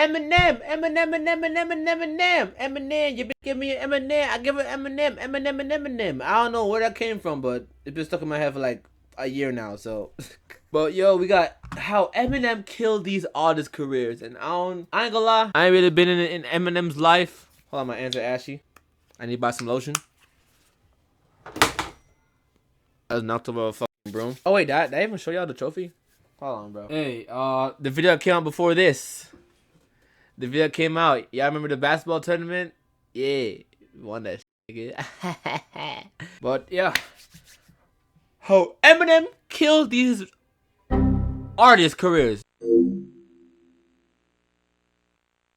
Eminem, Eminem, Eminem, Eminem, Eminem, Eminem. You give me an Eminem, I give it Eminem, Eminem, and Eminem. I don't know where that came from, but it's been stuck in my head for like a year now. So, but yo, we got how Eminem killed these artists' careers, and I ain't gonna lie, I ain't really been in Eminem's life. Hold on, my hands are ashy. I need to buy some lotion. I was knocked over a fucking broom. Oh wait, did I even show y'all the trophy? Hold on, bro. Hey, the video came out before this. The video came out. Y'all remember the basketball tournament? Yeah, we won that shit. But yeah, how Eminem killed these artists' careers.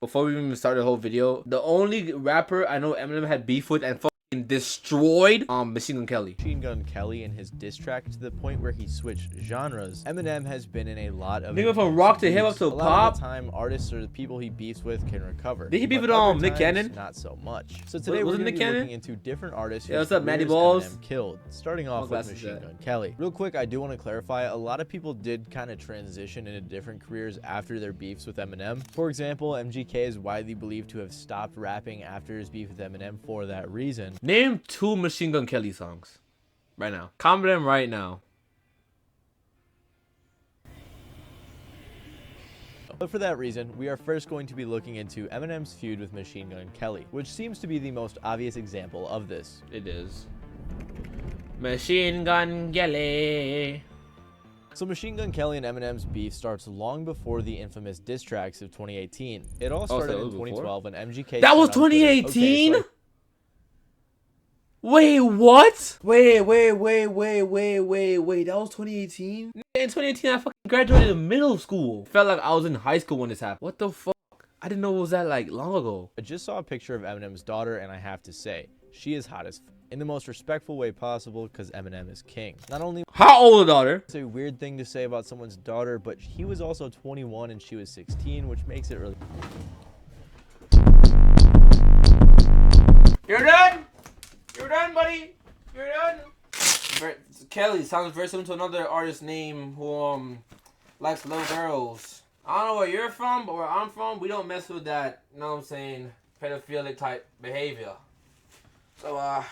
Before we even start the whole video, the only rapper I know Eminem had beef with and destroyed Machine Gun Kelly. Machine Gun Kelly and his diss track to the point where he switched genres. Eminem has been in a lot of nigga from rock to hip hop to pop. A lot of the time, artists or the people he beefs with can recover. Did he beef with Nick Cannon? Not so much. So today we're going to be looking into different artists whose what's up, Matty Balls? Eminem killed. Starting off with Machine Gun Kelly. Real quick, I do want to clarify, a lot of people did kind of transition into different careers after their beefs with Eminem. For example, MGK is widely believed to have stopped rapping after his beef with Eminem for that reason. Name 2 Machine Gun Kelly songs right now. Comment them right now. But for that reason, we are first going to be looking into Eminem's feud with Machine Gun Kelly, which seems to be the most obvious example of this. It is. Machine Gun Kelly. So Machine Gun Kelly and Eminem's beef starts long before the infamous diss tracks of 2018. It all started in 2012 when MGK... That was 2018? Okay, so wait, what? Wait. That was 2018? In 2018, I fucking graduated middle school. Felt like I was in high school when this happened. What the fuck? I didn't know it was that like long ago. I just saw a picture of Eminem's daughter, and I have to say, she is hot as f in the most respectful way possible because Eminem is king. Not only... How old a daughter? It's a weird thing to say about someone's daughter, but he was also 21 and she was 16, which makes it really... You're done? You're done, buddy. You're done. Kelly sounds very similar to another artist name who likes little girls. I don't know where you're from, but where I'm from, we don't mess with that. You know what I'm saying? Pedophilic type behavior. So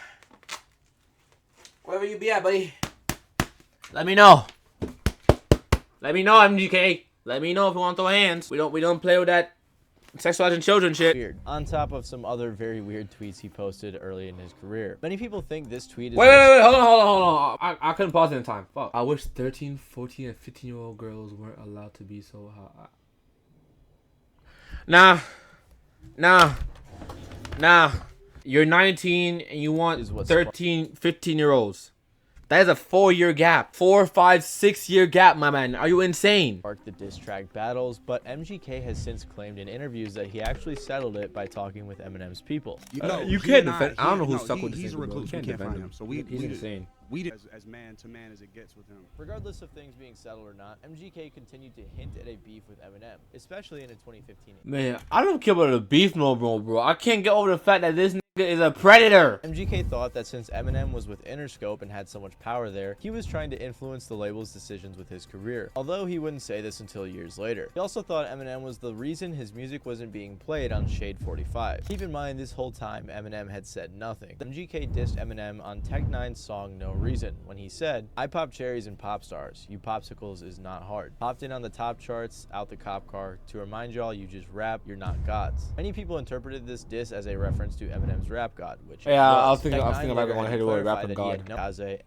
wherever you be at, buddy, let me know. Let me know, MGK. Let me know if you want to throw hands. We don't play with that sexualizing children shit. Weird. On top of some other very weird tweets he posted early in his career. Many people think this tweet is... Wait, hold on. I couldn't pause it in time. Fuck. I wish 13, 14, and 15-year-old girls weren't allowed to be so hot. Nah. You're 19 and you want 13, 15-year-olds. That is a 4-year gap. 4, 5, 6-year gap, my man. Are you insane? Sparked the diss track battles, but MGK has since claimed in interviews that he actually settled it by talking with Eminem's people. You can't defend. I don't know who stuck with this. He's a recluse. We can't find him. So he's insane. We did as man to man as it gets with him. Regardless of things being settled or not, MGK continued to hint at a beef with Eminem, especially in a 2015. Man, I don't care about the beef no more, bro. I can't get over the fact that this nigga is a predator. MGK thought that since Eminem was with Interscope and had so much power there, he was trying to influence the label's decisions with his career, although he wouldn't say this until years later. He also thought Eminem was the reason his music wasn't being played on Shade 45. Keep in mind, this whole time, Eminem had said nothing. MGK dissed Eminem on Tech Nine's song No Reason, when he said, "I pop cherries and pop stars. You popsicles is not hard. Popped in on the top charts, out the cop car. To remind y'all, you just rap, you're not gods." Many people interpreted this diss as a reference to Eminem's rap god, which I was thinking about the one I hate about rapping god.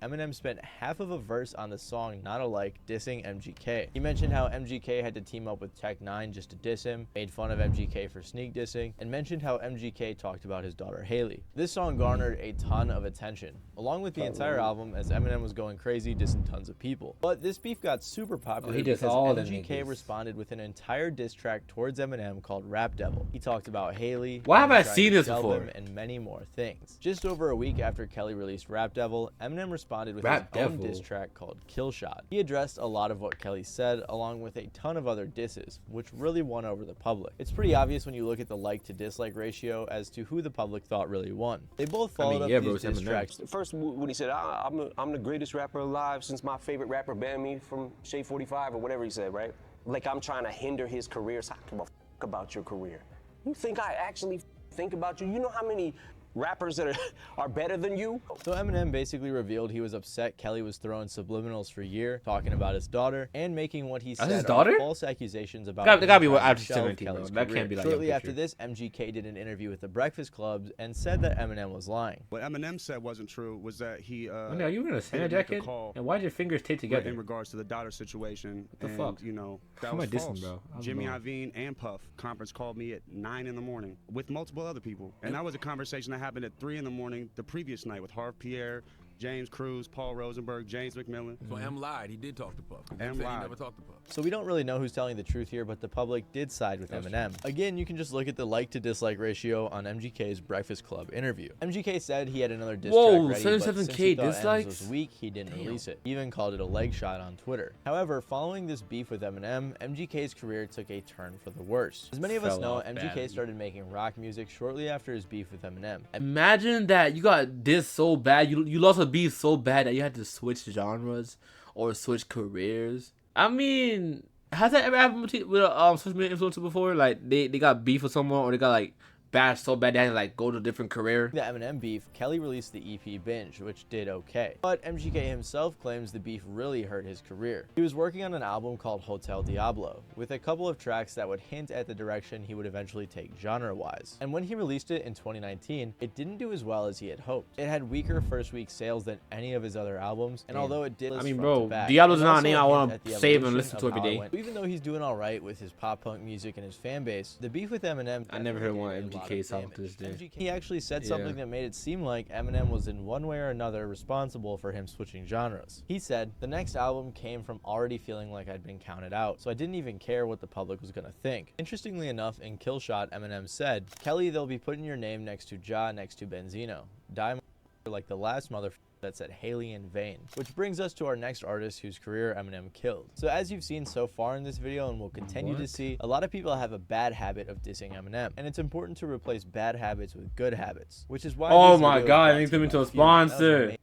Eminem spent half of a verse on the song Not Alike dissing MGK. He mentioned how MGK had to team up with Tech Nine just to diss him, made fun of MGK for sneak dissing, and mentioned how MGK talked about his daughter Haley. This song garnered a ton of attention, along with the entire album, as Eminem was going crazy dissing tons of people. But this beef got super popular because MGK responded with an entire diss track towards Eminem called Rap Devil. He talked about Haley, why have I seen this before, and many more things. Just over a week after Kelly released Rap Devil, Eminem responded with his own diss track called Kill Shot. He addressed a lot of what Kelly said, along with a ton of other disses, which really won over the public. It's pretty obvious when you look at the like to dislike ratio as to who the public thought really won. They both followed up these diss tracks. First, when he said, I'm the greatest rapper alive since my favorite rapper banned me from Shade 45 or whatever he said, right? Like I'm trying to hinder his career. So I don't give a about your career. You think I actually think about you? You know how many rappers that are better than you? So Eminem basically revealed he was upset Kelly was throwing subliminals for a year, talking about his daughter, and making what he said his daughter? false accusations about They gotta be him after trying to 17, shelve bro. Kelly's That career. can't be like Shortly young after picture. this, MGK did an interview with the Breakfast Club and said that Eminem was lying. What Eminem said wasn't true was that he Are you in a Santa didn't make a jacket? call And why'd your fingers taped together? in regards to the daughter situation. What the fuck? You know, that Who am was I dissing, false. bro? I don't Jimmy know. Iovine and Puff conference called me at 9 in the morning with multiple other people. And that was a conversation that happened at 3 in the morning the previous night with Harv Pierre, James Cruz, Paul Rosenberg, James McMillan. So M lied. He did talk to Puff. M He lied. never talked to Puff. So we don't really know who's telling the truth here, but the public did side with Eminem. Again, you can just look at the like to dislike ratio on MGK's Breakfast Club interview. MGK said he had another diss track ready, but since 77K he thought Eminem dislikes? was weak, he didn't release it. He even called it a leg shot on Twitter. However, following this beef with Eminem, MGK's career took a turn for the worse. As many of us Fell know, off MGK badly. started making rock music shortly after his beef with Eminem. Imagine that you got dissed so bad, you lost a beef so bad that you had to switch genres or switch careers. I mean, has that ever happened with social media influencer before? Like they got beef with someone or they got like bashed so bad they had to like go to a different career. The Eminem beef, Kelly released the EP Binge, which did okay. But MGK himself claims the beef really hurt his career. He was working on an album called Hotel Diablo, with a couple of tracks that would hint at the direction he would eventually take genre-wise. And when he released it in 2019, it didn't do as well as he had hoped. It had weaker first week sales than any of his other albums, and although it did I mean, front bro, to back, Diablo's it not a also name I hint wanna at the save and evolution listen to of every how it day. went. Even though he's doing alright with his pop-punk music and his fan base, the beef with Eminem I never heard definitely one did a lot MGK of song damage. to this day. He actually said something that made it seem like Eminem was in one way or another responsible for him switching genres. He said, "The next album came from already feeling like I'd been counted out, so I didn't even care what the public was gonna think." Interestingly enough, in Killshot, Eminem said, "Kelly, they'll be putting your name next to Ja next to Benzino. Die like the last motherfucker that said Haley in vain." Which brings us to our next artist whose career Eminem killed. So as you've seen so far in this video and will continue to see, a lot of people have a bad habit of dissing Eminem, and it's important to replace bad habits with good habits, which is why Oh this my video is God, brought it makes to you them into by a Fuel. That was sponsor. amazing.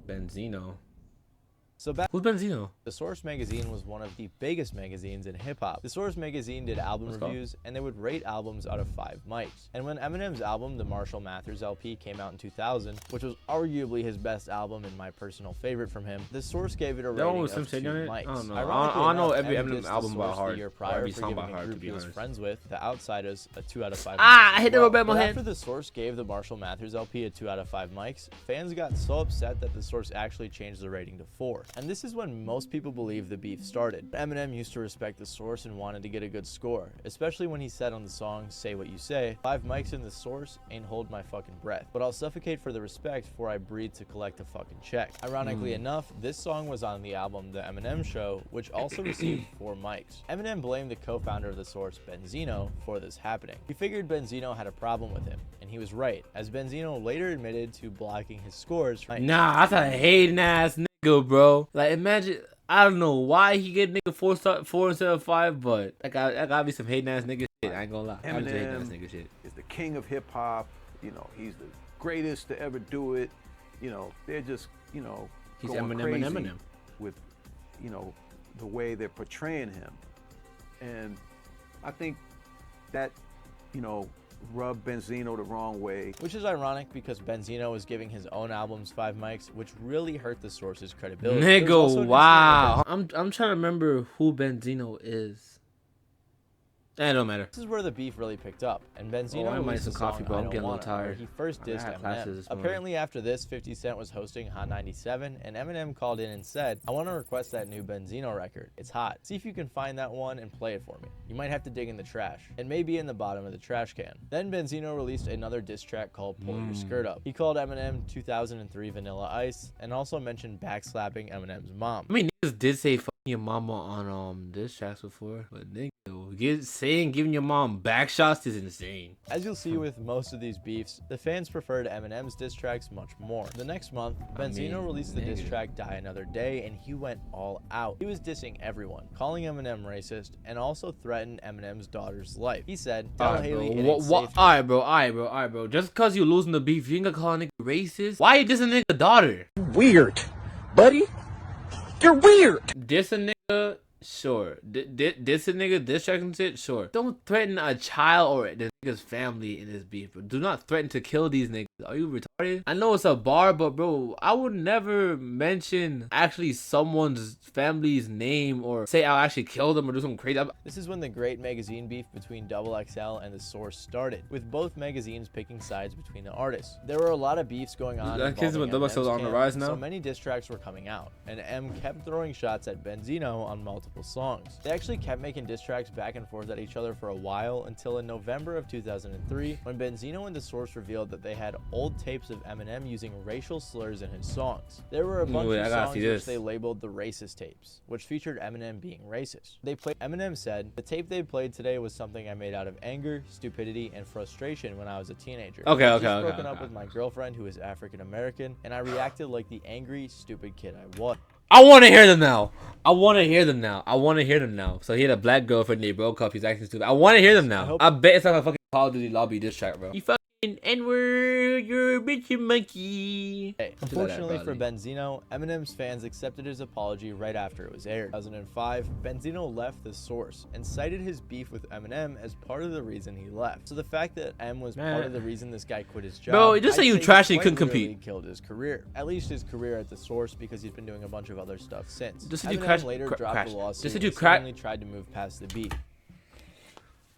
Benzino. So back Who's Benzino? The Source magazine was one of the biggest magazines in hip-hop. The Source magazine did album reviews, and they would rate albums out of 5 mics. And when Eminem's album, the Marshall Mathers LP, came out in 2000, which was arguably his best album and my personal favorite from him, The Source gave it a rating was of 2 some shit on it? mics. I don't know. Ironically I don't know enough, every Em Eminem dissed The album by Source heart, the year or prior every for song giving by a heart, to group be he was honest. friends with, The Outsiders, a 2 out of 5 Ah, mics I hit as the well. rebel But head. after The Source gave the Marshall Mathers LP a 2 out of 5 mics, fans got so upset that The Source actually changed the rating to 4. And this is when most people believe the beef started. Eminem used to respect The Source and wanted to get a good score, especially when he said on the song Say What You Say, 5 mics in The Source ain't hold my fucking breath, but I'll suffocate for the respect before I breathe to collect a fucking check. Ironically enough, this song was on the album The Eminem Show, which also received 4 mics. Eminem blamed the co-founder of The Source, Benzino, for this happening. He figured Benzino had a problem with him, and he was right, as Benzino later admitted to blocking his scores. Nah, that's a hating ass nigga, bro. Like, imagine, I don't know why he get nigga 4 instead of 5, but that gotta be some hating ass nigga shit. I ain't gonna lie. That was hating ass nigga shit. Is the king of hip hop. You know, he's the greatest to ever do it. You know, they're just, you know, He's going Eminem crazy and Eminem. with, you know, the way they're portraying him. And I think that, you know, rubbed Benzino the wrong way. Which is ironic because Benzino was giving his own albums 5 mics, which really hurt the Source's credibility. There's also Nigga, an wow. incident I'm trying to remember who Benzino is. It don't matter. This is where the beef really picked up, and Benzino I might released some the coffee, song bro. I I'm Don't getting a little Wanna, where tired. he first I dissed had classes Eminem. this morning. Apparently after this, 50 Cent was hosting Hot 97, and Eminem called in and said, "I want to request that new Benzino record. It's hot. See if you can find that one and play it for me. You might have to dig in the trash. It may be in the bottom of the trash can." Then Benzino released another diss track called Pull Your Skirt Up. He called Eminem 2003 Vanilla Ice, and also mentioned backslapping Eminem's mom. I mean, niggas did say fucking your mama on this tracks before, but nigga, saying giving your mom back shots is insane. As you'll see with most of these beefs, the fans preferred Eminem's diss tracks much more. The next month, Benzino released the diss track Die Another Day, and he went all out. He was dissing everyone, calling Eminem racist, and also threatened Eminem's daughter's life. He said, "Tell Haley it ain't safe to-" Alright, bro. Just cause you losing the beef, you ain't gonna call a nigga racist? Why you dissing a nigga daughter? Weird, buddy. You're weird. Diss a nigga Sure. This nigga, this tracking shit, sure. Don't threaten a child or the nigga's family in this beef, bro. Do not threaten to kill these niggas. Are you retarded? I know it's a bar, but bro, I would never mention actually someone's family's name or say I'll actually kill them or do something crazy. This is when the great magazine beef between XXL and The Source started, with both magazines picking sides between the artists. There were a lot of beefs going on. That kid's with XXL on the rise now. So many diss tracks were coming out, and M kept throwing shots at Benzino on multiple songs. They actually kept making diss tracks back and forth at each other for a while until in November of 2003, when Benzino and The Source revealed that they had old tapes of Eminem using racial slurs in his songs. There were a bunch of songs which they labeled the racist tapes, which featured Eminem being racist. Eminem said, "The tape they played today was something I made out of anger, stupidity, and frustration when I was a teenager. I just broken up with my girlfriend who is African American, and I reacted like the angry, stupid kid I was." I want to hear them now. I want to hear them now. So he had a black girlfriend, they broke up, he's acting stupid. I want to hear them now. I bet it's like a fucking Call of Duty lobby diss track, bro. You fucking N-word, you're a bitch monkey. Hey, unfortunately for Benzino, Eminem's fans accepted his apology right after it was aired. In 2005, Benzino left The Source and cited his beef with Eminem as part of the reason he left. So the fact that M was part of the reason this guy quit his job, bro, just say you trash and you couldn't compete. Killed his career. At least his career at The Source, because he's been doing a bunch of other stuff since. Just Eminem later dropped the lawsuit and tried to move past the beef.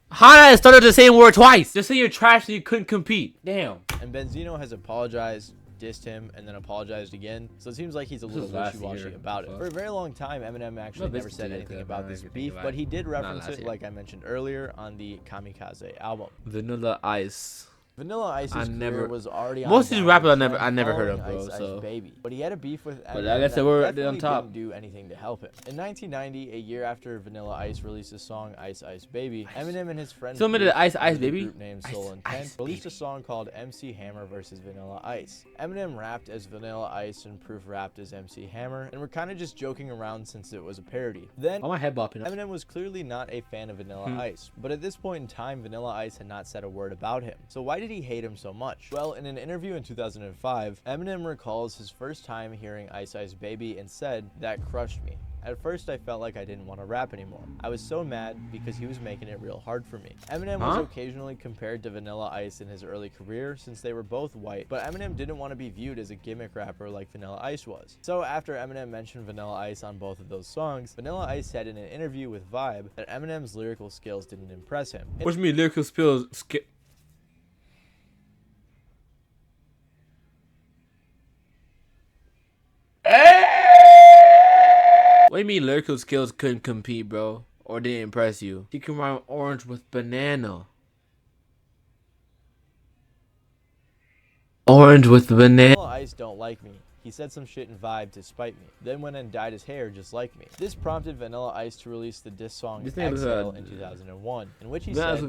How did I started the same word twice? Just say you're trash and you couldn't compete. Damn. And Benzino has apologized, dissed him, and then apologized again. So it seems like he's a little wishy-washy about it. For a very long time, Eminem actually never said anything about this beef, but he did reference it, like I mentioned earlier, on the Kamikaze album. Vanilla Ice. Vanilla Ice's career was already on. Most of these rappers I never heard of, bro. So. Baby. But he had a beef with Eminem. But I guess they were on top. Didn't do anything to help him. In 1990, a year after Vanilla Ice released his song Ice Ice Baby, Eminem and his friends Ice Ice Baby group named Soul Intent released a song called MC Hammer vs Vanilla Ice. Eminem rapped as Vanilla Ice and Proof rapped as MC Hammer, and we're kind of just joking around since it was a parody. Then Eminem was clearly not a fan of Vanilla Ice, but at this point in time, Vanilla Ice had not said a word about him. So why did he hate him so much? Well, in an interview in 2005, Eminem recalls his first time hearing Ice Ice Baby and said, "That crushed me. At first, I felt like I didn't want to rap anymore. I was so mad because he was making it real hard for me." Eminem was occasionally compared to Vanilla Ice in his early career since they were both white, but Eminem didn't want to be viewed as a gimmick rapper like Vanilla Ice was. So after Eminem mentioned Vanilla Ice on both of those songs, Vanilla Ice said in an interview with Vibe that Eminem's lyrical skills didn't impress him. What do you mean lyrical skills? What do you mean lyrical skills couldn't compete, bro? Or didn't impress you? He can rhyme orange with banana. Orange with banana. Vanilla Ice don't like me. He said some shit in Vibe to spite me, then went and dyed his hair just like me. This prompted Vanilla Ice to release the diss song Exhale in 2001, in which he said,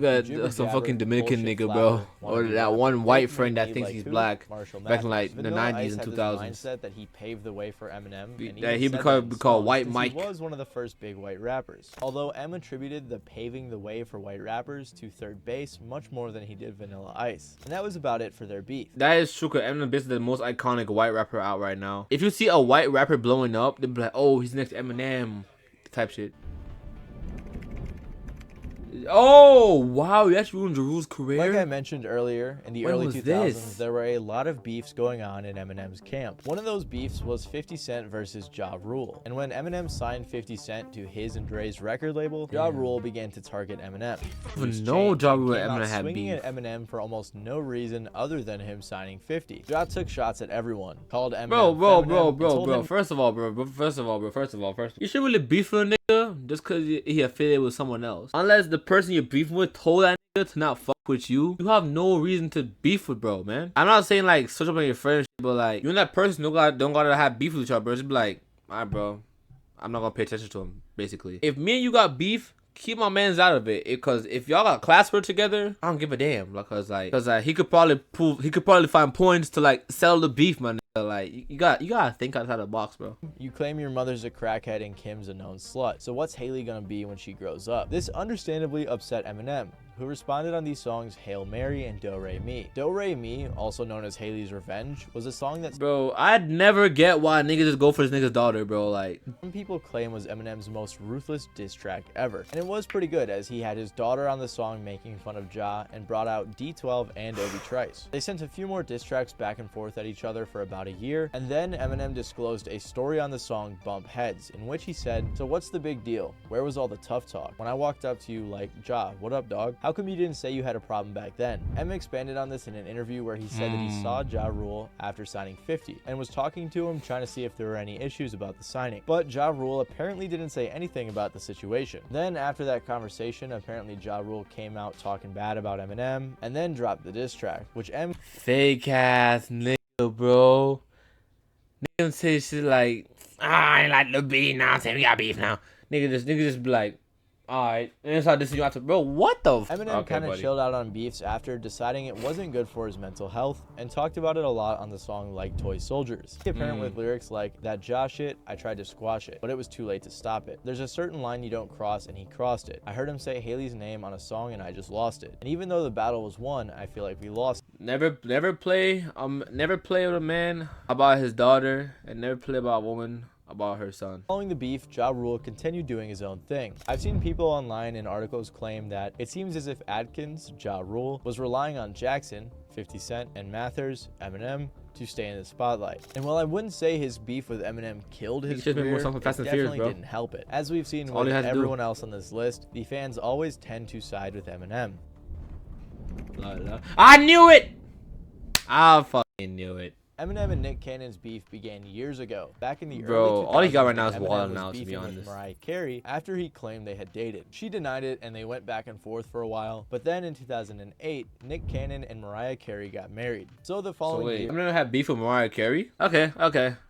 some fucking Dominican nigga, bro. Or that one white friend that thinks he's black. Back in like the 90s and 2000s. Mindset that he paved the way for Eminem. He became called White Mike. He was one of the first big white rappers. Although M attributed the paving the way for white rappers to Third Base much more than he did Vanilla Ice. And that was about it for their beef. That is true, because Eminem is the most iconic white rapper out right now. If you see a white rapper blowing up, they'll be like, oh, he's next to Eminem type shit. Oh, wow, you actually ruined Jeru's career? Like I mentioned earlier, in the early 2000s, there were a lot of beefs going on in Eminem's camp. One of those beefs was 50 Cent versus Ja Rule. And when Eminem signed 50 Cent to his and Dre's record label, Ja Rule began to target Eminem. No, Ja Rule and Eminem had beef. At Eminem for almost no reason other than him signing 50. Ja took shots at everyone, called Eminem bro. First of all, you should really beef with a nigga just because he affiliated with someone else. Unless the person you're beefing with told that nigga to not fuck with you, you have no reason to beef with, bro, man. I'm not saying like switch up on your friends, but like you and that person don't gotta have beef with each other, bro. Just be like, alright, bro, I'm not gonna pay attention to him. Basically, if me and you got beef, keep my mans out of it. Because if y'all got classwork together, I don't give a damn. Because he could probably find points to like settle the beef, man. Like you gotta think outside the box, bro. You claim your mother's a crackhead and Kim's a known slut. So what's Haley gonna be when she grows up? This understandably upset Eminem, who responded on these songs Hail Mary and Do Re Mi. Do Re Mi, also known as Haley's Revenge, was a song that, Bro, I'd never get why niggas just go for this nigga's daughter, bro. Like, some people claim was Eminem's most ruthless diss track ever. And it was pretty good, as he had his daughter on the song making fun of Ja and brought out D12 and Obi Trice. They sent a few more diss tracks back and forth at each other for about a year, and then Eminem disclosed a story on the song Bump Heads, in which he said, "So what's the big deal? Where was all the tough talk? When I walked up to you like, Ja, what up, dog? How come you didn't say you had a problem back then?" Em expanded on this in an interview where he said that he saw Ja Rule after signing 50 and was talking to him trying to see if there were any issues about the signing. But Ja Rule apparently didn't say anything about the situation. Then after that conversation, apparently Ja Rule came out talking bad about Eminem and then dropped the diss track, which Em fake ass nigga, bro. Nigga say shit like, I ain't like the beef now. Say we got beef now. Nigga just be like, alright, and that's how this is you after, bro. What the Eminem kind of chilled out on beefs after deciding it wasn't good for his mental health and talked about it a lot on the song Like Toy Soldiers. He apparent with lyrics like, "That Ja shit, I tried to squash it, but it was too late to stop it. There's a certain line you don't cross and he crossed it. I heard him say Haley's name on a song and I just lost it. And even though the battle was won, I feel like we lost." Never play with a man about his daughter, and never play about a woman about her son. Following the beef, Ja Rule continued doing his own thing. I've seen people online in articles claim that it seems as if Adkins, Ja Rule, was relying on Jackson, 50 Cent, and Mathers, Eminem, to stay in the spotlight. And while I wouldn't say his beef with Eminem killed his career, it definitely didn't help it. As we've seen with everyone else on this list, the fans always tend to side with Eminem. I knew it! I fucking knew it. Eminem and Nick Cannon's beef began years ago. Back in the early 2000s, all he got right now is Eminem wild was now, to be beefing with honest. Mariah Carey after he claimed they had dated. She denied it and they went back and forth for a while, but then in 2008, Nick Cannon and Mariah Carey got married. So the following year, Eminem had beef with Mariah Carey? Okay.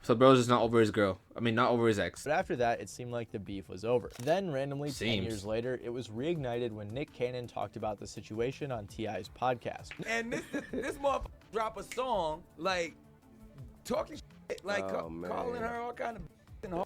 So bro's just not over his girl. I mean, not over his ex. But after that, it seemed like the beef was over. Then randomly, 10 years later, it was reignited when Nick Cannon talked about the situation on T.I.'s podcast. And this motherfucker drop a song like talking shit, like calling her all kind of and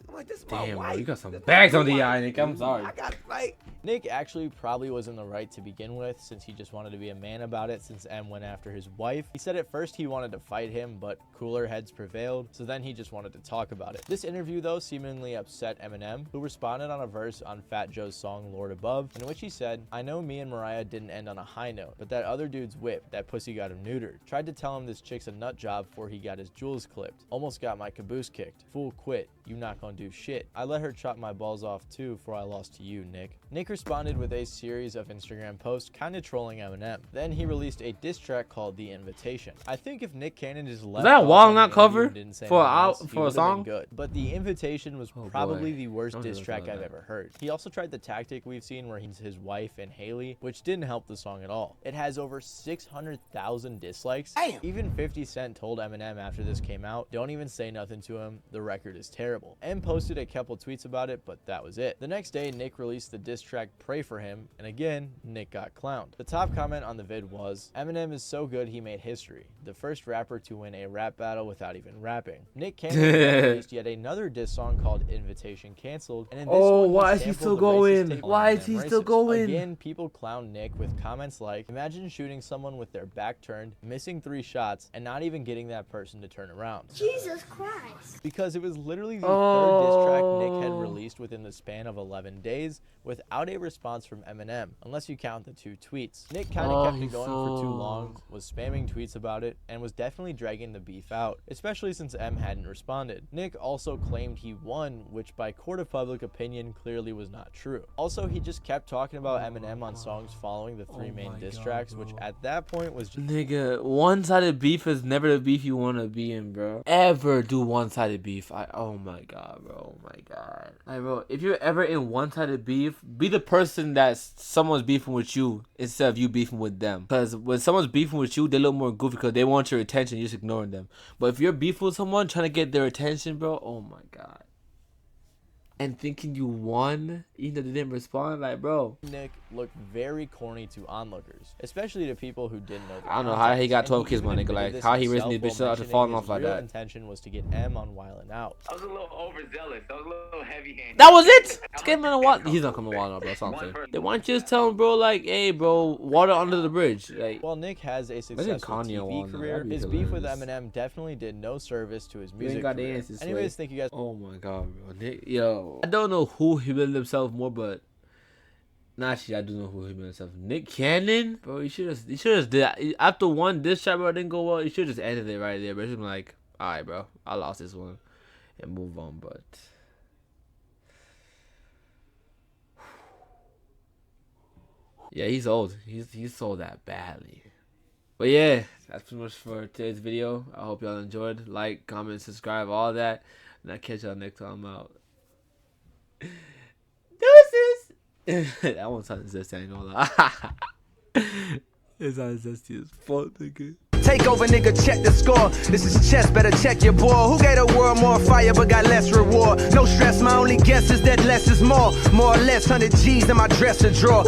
I'm like, this is my Damn, wife. bro, you got some bags on the eye, Nick. I'm sorry. I got like. Nick actually probably was in the right to begin with, since he just wanted to be a man about it since M went after his wife. He said at first he wanted to fight him, but cooler heads prevailed, so then he just wanted to talk about it. This interview, though, seemingly upset Eminem, who responded on a verse on Fat Joe's song Lord Above, in which he said, "I know me and Mariah didn't end on a high note, but that other dude's whip, that pussy got him neutered. Tried to tell him this chick's a nut job before he got his jewels clipped. Almost got my caboose kicked. Fool quit. You not gonna do shit. I let her chop my balls off too before I lost to you, Nick." Nick responded with a series of Instagram posts kinda trolling Eminem. Then he released a diss track called The Invitation. I think if Nick Cannon just left that Walnut cover for a song? Good. But The Invitation was probably the worst diss track I've ever heard. He also tried the tactic we've seen where he's his wife and Haley, which didn't help the song at all. It has over 600,000 dislikes. Damn. Even 50 Cent told Eminem after this came out, "Don't even say nothing to him, the record is terrible." M posted a couple tweets about it, but that was it. The next day, Nick released the diss track Pray For Him, and again, Nick got clowned. The top comment on the vid was, "Eminem is so good he made history. The first rapper to win a rap battle without even rapping." Nick Cannon released yet another diss song called Invitation Canceled, and in this one, why is he still going? Why is he still going? Again, people clown Nick with comments like, "Imagine shooting someone with their back turned, missing 3 shots, and not even getting that person to turn around." Jesus Christ. Because it was literally the third diss track Nick had released within the span of 11 days without a response from Eminem, unless you count the 2 tweets. Nick kind of kept it going for too long, was spamming tweets about it, and was definitely dragging the beef out, especially since M hadn't responded. Nick also claimed he won, which by court of public opinion clearly was not true. Also, he just kept talking about Eminem on songs following the 3 main diss tracks, which at that point was just— Nigga, one-sided beef is never the beef you want to be in, bro. Ever do one-sided beef. Oh my god, bro. Oh my god. Like, bro, if you're ever in one-sided beef, be the person that someone's beefing with you instead of you beefing with them. Because when someone's beefing with you, they look more goofy because they want your attention. You're just ignoring them. But if you're beefing with someone trying to get their attention, bro, oh my god. and thinking you won, even though they didn't respond. Like, bro, Nick looked very corny to onlookers, especially to people who didn't know the I don't know how he got context, 12 and kids, my even nigga. admitted Like, this how he raised himself these bitches while out to mentioning falling his off like real that. intention was to get M on Wildin' Out. I was a little overzealous. I was a little heavy-handed. That was it. Let's get him in a water. He's not coming to water, bro. That's all I'm saying. They want you to tell him, bro, like, hey, bro, water under the bridge. Like, While Nick has a successful Kanye TV on there. career, That'd be his beef with hilarious. Eminem definitely did no service to his you music ain't got the career. answers. Anyways, Sway. thank you guys. Oh my god, bro. Nick, yo, I don't know who humiliated himself more, but actually, I do know who humiliated himself. Nick Cannon, bro. You should have did after one diss track, bro, didn't go well. You should just ended it right there, bro. Just been like, all right, bro, I lost this one, and move on. But yeah, he's old. He's sold that badly. But yeah, that's pretty much for today's video. I hope y'all enjoyed. Like, comment, subscribe, all that. And I'll catch y'all next time out. Deuces! That one sounded zesty, I ain't gonna lie. It sounded zesty as fuck, nigga. Take over, nigga, check the score. This is chess, better check your boy. Who gave the world more fire but got less reward? No stress, my only guess is that less is more. More or less 100 G's in my dresser drawer.